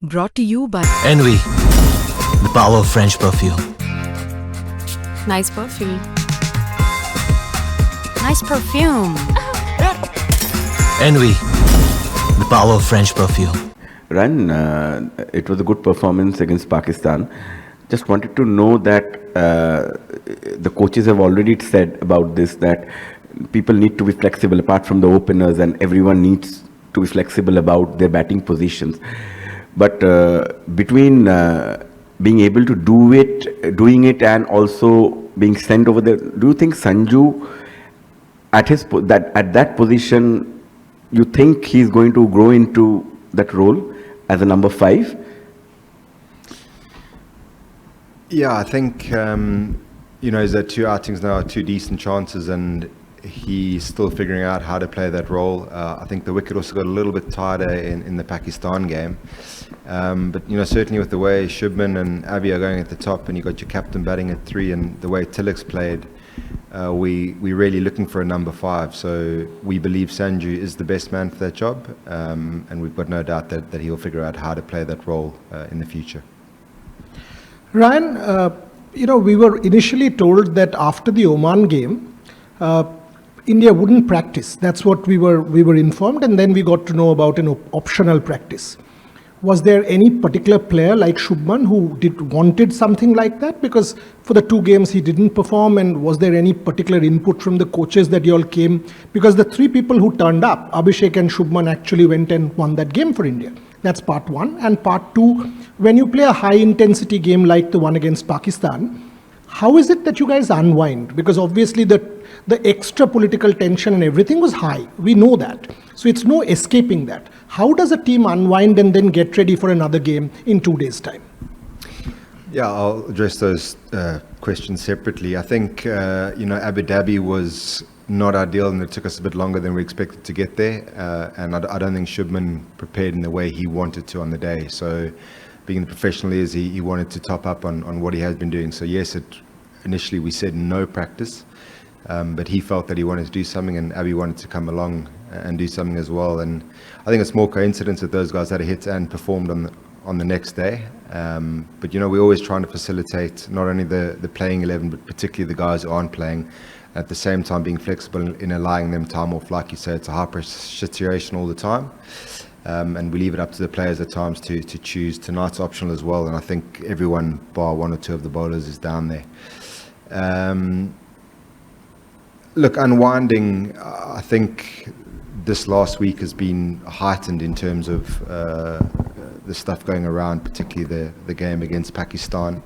Brought to you by Envy, the power of French perfume. Nice perfume. Nice perfume. Envy, the power of French perfume. Ryan, it was a good performance against Pakistan. Just wanted to know that the coaches have already said about this, that people need to be flexible apart from the openers, and everyone needs to be flexible about their batting positions. But between being able to doing it and also being sent over there, do you think Sanju at that position, you think he's going to grow into that role as a number 5? Yeah, I think, he's had 2 outings now, 2 decent chances, and he's still figuring out how to play that role. I think the wicket also got a little bit tighter in the Pakistan game. But, certainly with the way Shubman and Avi are going at the top, and you got your captain batting at 3, and the way Tilak's played, we're really looking for a number 5. So we believe Sanju is the best man for that job, and we've got no doubt that he'll figure out how to play that role in the future. Ryan, we were initially told that after the Oman game, India wouldn't practice. That's what we were informed, and then we got to know about an optional practice. Was there any particular player like Shubman who wanted something like that? Because for the 2 games he didn't perform, and was there any particular input from the coaches that you all came? Because the 3 people who turned up, Abhishek and Shubman, actually went and won that game for India. That's part 1. And part 2, when you play a high intensity game like the one against Pakistan, how is it that you guys unwind? Because obviously the extra political tension and everything was high. We know that. So it's no escaping that. How does a team unwind and then get ready for another game in 2 days' time? Yeah, I'll address those questions separately. I think, Abu Dhabi was not ideal, and it took us a bit longer than we expected to get there. And I don't think Shubman prepared in the way he wanted to on the day. So being the professional he is, he wanted to top up on what he has been doing. So yes, initially we said no practice, but he felt that he wanted to do something, and Abby wanted to come along and do something as well. And I think it's more coincidence that those guys had a hit and performed on the next day. But we're always trying to facilitate not only the playing 11, but particularly the guys who aren't playing, at the same time being flexible in allowing them time off. Like you said, it's a high pressure situation all the time. And we leave it up to the players at times to choose. Tonight's optional as well, and I think everyone bar 1 or 2 of the bowlers is down there. Look, unwinding, I think this last week has been heightened in terms of the stuff going around, particularly the game against Pakistan.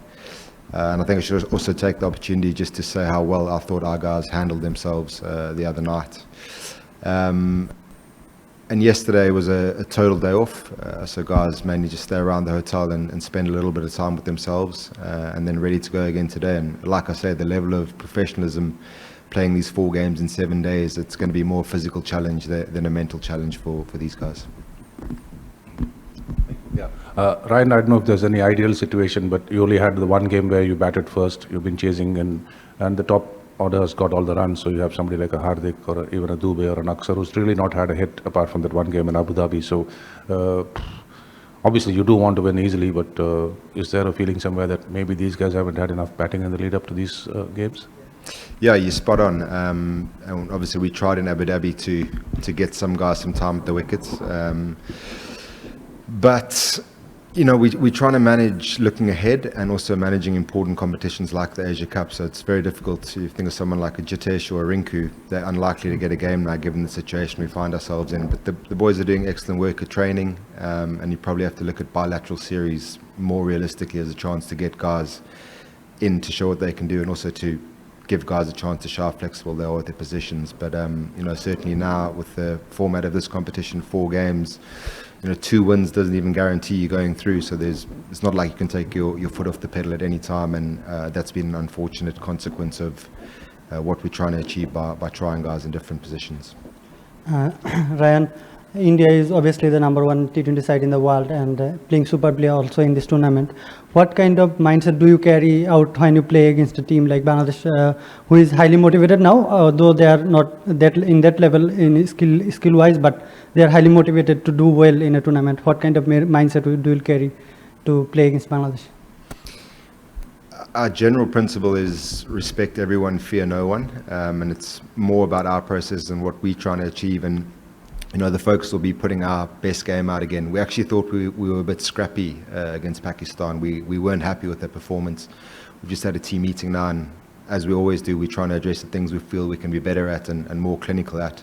And I think I should also take the opportunity just to say how well I thought our guys handled themselves the other night. And yesterday was a total day off, so guys mainly just stay around the hotel and spend a little bit of time with themselves, and then ready to go again today. And like I said, the level of professionalism, playing these 4 games in 7 days, it's going to be more a physical challenge than a mental challenge for these guys. Yeah, Ryan, I don't know if there's any ideal situation, but you only had the 1 game where you batted first, you've been chasing, and the top order has got all the runs, so you have somebody like a Hardik or even a Dubey or an Aksar who's really not had a hit apart from that 1 game in Abu Dhabi. So obviously you do want to win easily, but is there a feeling somewhere that maybe these guys haven't had enough batting in the lead up to these games? Yeah, you're spot on. And obviously we tried in Abu Dhabi to get some guys some time at the wickets. But we're trying to manage looking ahead and also managing important competitions like the Asia Cup. So it's very difficult to think of someone like a Jitesh or a Rinku. They're unlikely to get a game now given the situation we find ourselves in. But the boys are doing excellent work at training, and you probably have to look at bilateral series more realistically as a chance to get guys in to show what they can do, and also to give guys a chance to show how flexible they are with their positions. But certainly now with the format of this competition, 4 games, 2 wins doesn't even guarantee you going through. So it's not like you can take your foot off the pedal at any time, and that's been an unfortunate consequence of what we're trying to achieve by trying guys in different positions. Ryan, India is obviously the number one T20 side in the world and playing superbly also in this tournament. What kind of mindset do you carry out when you play against a team like Bangladesh, who is highly motivated now, though they are not that in that level in skill-wise, but they are highly motivated to do well in a tournament? What kind of mindset do you carry to play against Bangladesh? Our general principle is respect everyone, fear no one, and it's more about our process and what we're trying to achieve. And the focus will be putting our best game out again. We actually thought we were a bit scrappy against Pakistan. We weren't happy with their performance. We've just had a team meeting now, and as we always do, we're trying to address the things we feel we can be better at and more clinical at.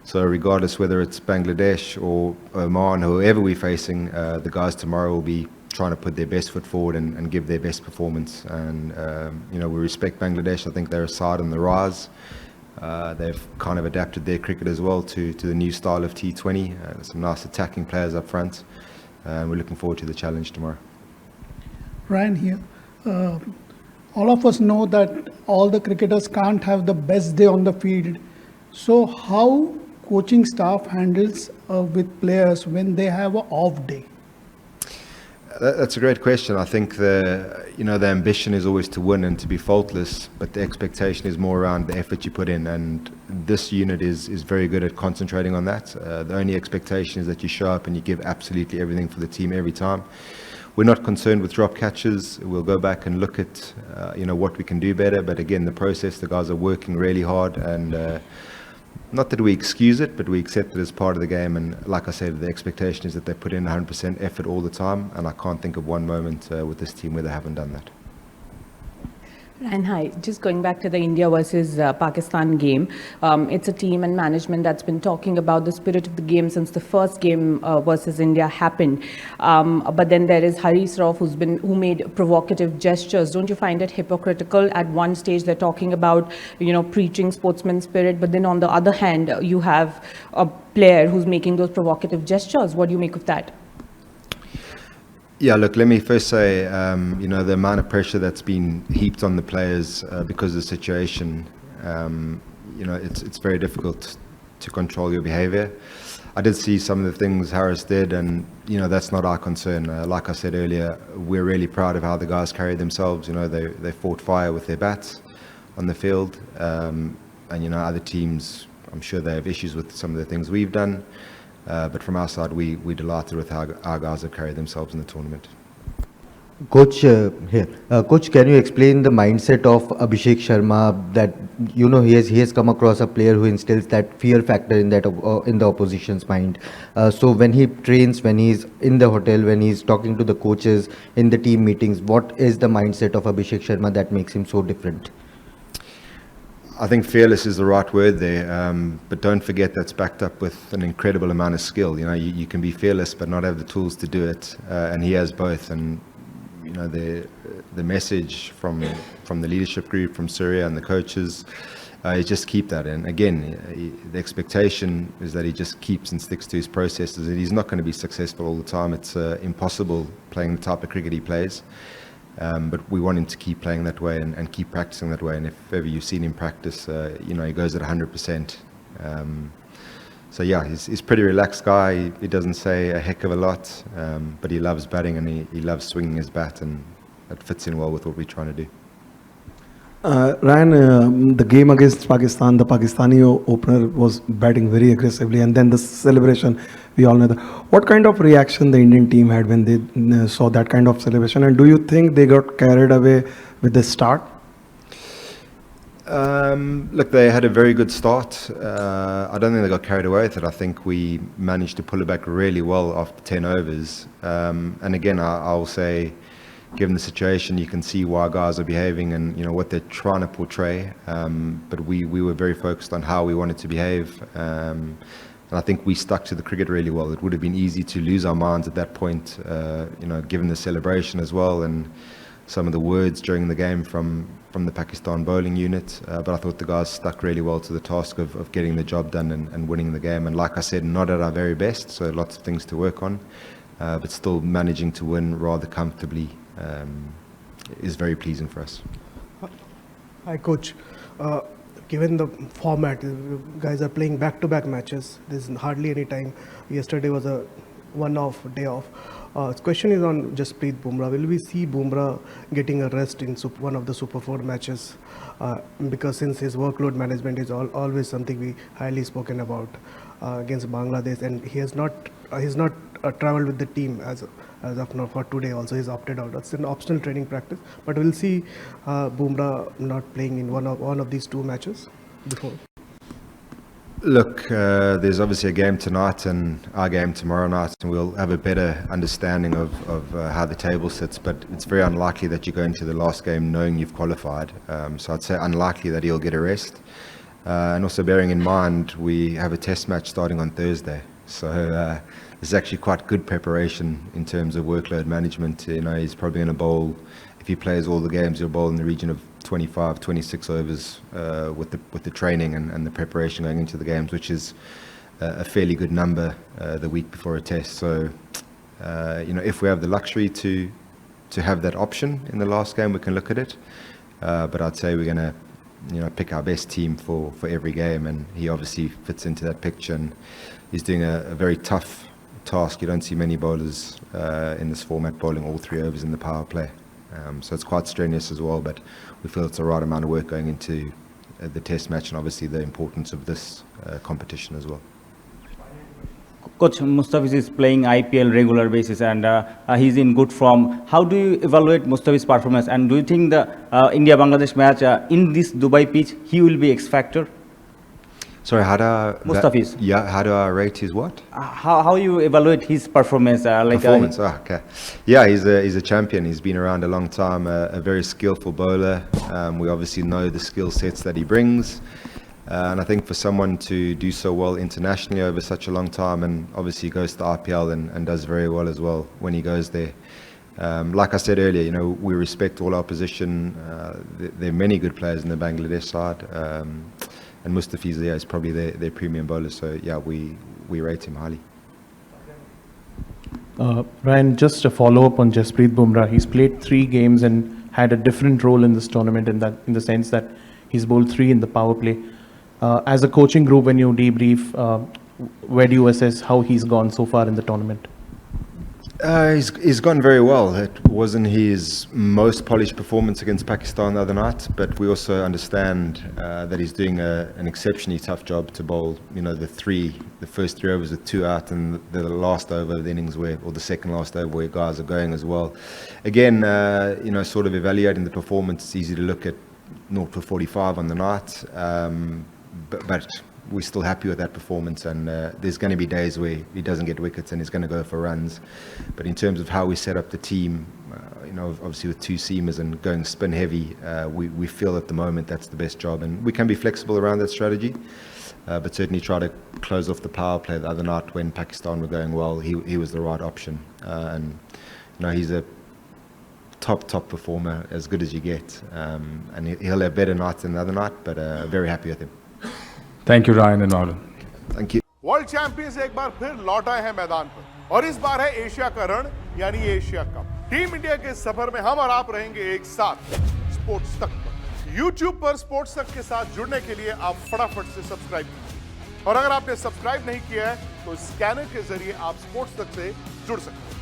So regardless whether it's Bangladesh or Oman, whoever we're facing, the guys tomorrow will be trying to put their best foot forward and give their best performance. And we respect Bangladesh. I think they're a side on the rise. They've kind of adapted their cricket as well to the new style of T20. Some nice attacking players up front. We're looking forward to the challenge tomorrow. Ryan here. All of us know that all the cricketers can't have the best day on the field. So how coaching staff handles with players when they have an off day? That's a great question. I think the ambition is always to win and to be faultless, but the expectation is more around the effort you put in. And this unit is very good at concentrating on that. The only expectation is that you show up and you give absolutely everything for the team every time. We're not concerned with drop catches. We'll go back and look at what we can do better. But again, the process, the guys are working really hard, and not that we excuse it, but we accept it as part of the game. And like I said, the expectation is that they put in 100% effort all the time. And I can't think of one moment with this team where they haven't done that. And hi, just going back to the India versus Pakistan game, it's a team and management that's been talking about the spirit of the game since the first game versus India happened. But then there is Haris Rauf who made provocative gestures. Don't you find it hypocritical? At one stage they're talking about preaching sportsman spirit, but then on the other hand you have a player who's making those provocative gestures. What do you make of that? Yeah, look, let me first say, the amount of pressure that's been heaped on the players because of the situation, it's very difficult to control your behavior. I did see some of the things Haris did, and, that's not our concern. Like I said earlier, we're really proud of how the guys carried themselves. They fought fire with their bats on the field. And, other teams, I'm sure they have issues with some of the things we've done. But from our side, we're delighted with how our guys have carried themselves in the tournament. Coach, Coach, can you explain the mindset of Abhishek Sharma that, he has come across a player who instills that fear factor in the opposition's mind. So when he trains, when he's in the hotel, when he's talking to the coaches in the team meetings, what is the mindset of Abhishek Sharma that makes him so different? I think fearless is the right word there, but don't forget that's backed up with an incredible amount of skill. You can be fearless but not have the tools to do it, and he has both. And the message from the leadership group, from Surya and the coaches, is just keep that. And again, the expectation is that he just keeps and sticks to his processes. And he's not going to be successful all the time. It's impossible playing the type of cricket he plays. But we want him to keep playing that way and keep practicing that way. And if ever you've seen him practice, he goes at 100%. So yeah, he's a pretty relaxed guy. He doesn't say a heck of a lot, but he loves batting and he loves swinging his bat, and that fits in well with what we're trying to do. Ryan, the game against Pakistan, the Pakistani opener was batting very aggressively, and then the celebration, we all know that. What kind of reaction the Indian team had when they saw that kind of celebration, and do you think they got carried away with the start? Look, they had a very good start. I don't think they got carried away with it. I think we managed to pull it back really well after 10 overs. And again, I'll say, given the situation, you can see why guys are behaving and what they're trying to portray. But we were very focused on how we wanted to behave. And I think we stuck to the cricket really well. It would have been easy to lose our minds at that point, given the celebration as well and some of the words during the game from the Pakistan bowling unit. But I thought the guys stuck really well to the task of getting the job done and winning the game. And like I said, not at our very best, so lots of things to work on. But still managing to win rather comfortably is very pleasing for us. Hi, Coach. given the format, guys are playing back-to-back matches. There's hardly any time. Yesterday was a one-off, day off. The question is on Jasprit Bumrah. Will we see Bumrah getting a rest in one of the Super 4 matches? Because since his workload management is always something we highly spoken about against Bangladesh, and he's not traveled with the team as of now for today. Also, he's opted out. That's an optional training practice. But we'll see Bumrah not playing in one of these two matches before. Look, there's obviously a game tonight and our game tomorrow night, and we'll have a better understanding of how the table sits, but it's very unlikely that you go into the last game knowing you've qualified. So I'd say unlikely that he'll get a rest. And also bearing in mind, we have a test match starting on Thursday. So it's actually quite good preparation in terms of workload management. You know, he's probably going to bowl, if he plays all the games, he'll bowl in the region of 25, 26 overs with the training and the preparation going into the games, which is a fairly good number the week before a test. So, you know, if we have the luxury to have that option in the last game, we can look at it. But I'd say we're going to, you know, pick our best team for every game, and he obviously fits into that picture. And he's doing a very tough task. You don't see many bowlers in this format bowling all 3 overs in the power play. So it's quite strenuous as well, but we feel it's the right amount of work going into the test match, and obviously the importance of this competition as well. Coach, Mustafiz is playing IPL regular basis, and he's in good form. How do you evaluate Mustafiz's performance, and do you think the India-Bangladesh match in this Dubai pitch, he will be X factor? Sorry, how do Mustafiz. Yeah, how do I rate his what? How you evaluate his performance? Performance. Okay. Yeah, he's a champion. He's been around a long time. A very skillful bowler. We obviously know the skill sets that he brings, and I think for someone to do so well internationally over such a long time, and obviously goes to IPL and does very well as well when he goes there. Like I said earlier, you know, we respect all opposition. There are many good players in the Bangladesh side. And Mustafiz is probably their premium bowler, so yeah, we rate him highly. Ryan, just a follow-up on Jasprit Bumrah. He's played 3 games and had a different role in this tournament in the sense that he's bowled 3 in the power play. As a coaching group, when you debrief, where do you assess how he's gone so far in the tournament? He's gone very well. It wasn't his most polished performance against Pakistan the other night, but we also understand that he's doing an exceptionally tough job to bowl. You know, the first 3 overs with 2 out, and the last over of the innings or the second last over where guys are going as well. Again, you know, sort of evaluating the performance, it's easy to look at 0 for 45 on the night, but we're still happy with that performance, and there's going to be days where he doesn't get wickets and he's going to go for runs. But in terms of how we set up the team, you know, obviously with 2 seamers and going spin heavy, we feel at the moment that's the best job, and we can be flexible around that strategy. But certainly try to close off the power play the other night when Pakistan were going well. He was the right option, and you know, he's a top performer, as good as you get, and he'll have better nights than the other night. But very happy with him. Thank you, Ryan and all. Thank you. World champions एक बार फिर लौट आए हैं मैदान पर, और इस बार है एशिया का रण यानी एशिया कप। टीम इंडिया के सफर में हम और आप रहेंगे एक साथ स्पोर्ट्स तक पर। YouTube पर स्पोर्ट्स तक के साथ जुड़ने के लिए आप फटाफट से सब्सक्राइब कीजिए, और अगर आपने सब्सक्राइब नहीं किया है तो स्कैनर के जरिए आप स्पोर्ट्स तक से जुड़ सकते हैं।